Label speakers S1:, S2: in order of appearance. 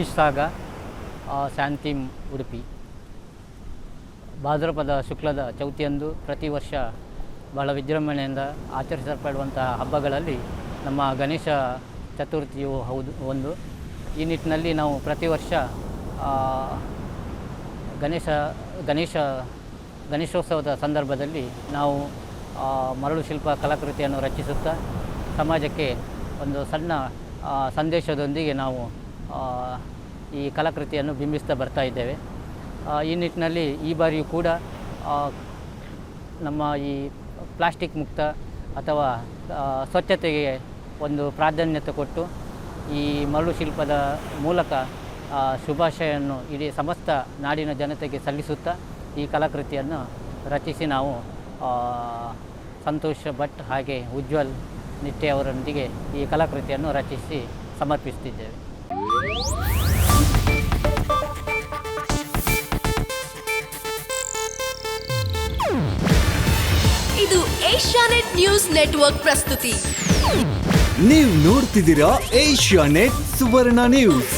S1: ಹರೀಶ್ ಸಾಗ, ಶಾಂತಿಮ್ ಉಡುಪಿ. ಭಾದ್ರಪದ ಶುಕ್ಲದ ಚೌತಿಯಂದು ಪ್ರತಿ ವರ್ಷ ಬಹಳ ವಿಜೃಂಭಣೆಯಿಂದ ಆಚರಿಸಲ್ಪಡುವಂತಹ ಹಬ್ಬಗಳಲ್ಲಿ ನಮ್ಮ ಗಣೇಶ ಚತುರ್ಥಿಯು ಹೌದು ಒಂದು. ಈ ನಿಟ್ಟಿನಲ್ಲಿ ನಾವು ಪ್ರತಿ ವರ್ಷ ಗಣೇಶೋತ್ಸವದ ಸಂದರ್ಭದಲ್ಲಿ ನಾವು ಮರಳು ಶಿಲ್ಪ ಕಲಾಕೃತಿಯನ್ನು ರಚಿಸುತ್ತಾ ಸಮಾಜಕ್ಕೆ ಒಂದು ಸಣ್ಣ ಸಂದೇಶದೊಂದಿಗೆ ನಾವು ಈ ಕಲಾಕೃತಿಯನ್ನು ಬಿಂಬಿಸ್ತಾ ಬರ್ತಾ ಇದ್ದೇವೆ. ಈ ನಿಟ್ಟಿನಲ್ಲಿ ಈ ಬಾರಿಯೂ ಕೂಡ ನಮ್ಮ ಈ ಪ್ಲಾಸ್ಟಿಕ್ ಮುಕ್ತ ಅಥವಾ ಸ್ವಚ್ಛತೆಗೆ ಒಂದು ಪ್ರಾಧಾನ್ಯತೆ ಕೊಟ್ಟು ಈ ಮರಳು ಶಿಲ್ಪದ ಮೂಲಕ ಶುಭಾಶಯನ್ನು ಇಡೀ ಸಮಸ್ತ ನಾಡಿನ ಜನತೆಗೆ ಸಲ್ಲಿಸುತ್ತಾ ಈ ಕಲಾಕೃತಿಯನ್ನು ರಚಿಸಿ ನಾವು ಸಂತೋಷ್ ಭಟ್ ಹಾಗೆ ಉಜ್ವಲ್ ನಿಟ್ಟೆ ಅವರೊಂದಿಗೆ ಈ ಕಲಾಕೃತಿಯನ್ನು ರಚಿಸಿ ಸಮರ್ಪಿಸುತ್ತಿದ್ದೇವೆ.
S2: ಇದು ಏಷ್ಯಾನೆಟ್ ನ್ಯೂಸ್ ನೆಟ್ವರ್ಕ್ ಪ್ರಸ್ತುತಿ.
S3: ನೀವು ನೋಡ್ತಿದ್ದೀರಾ ಏಷ್ಯಾನೆಟ್ ಸುವರ್ಣ ನ್ಯೂಸ್.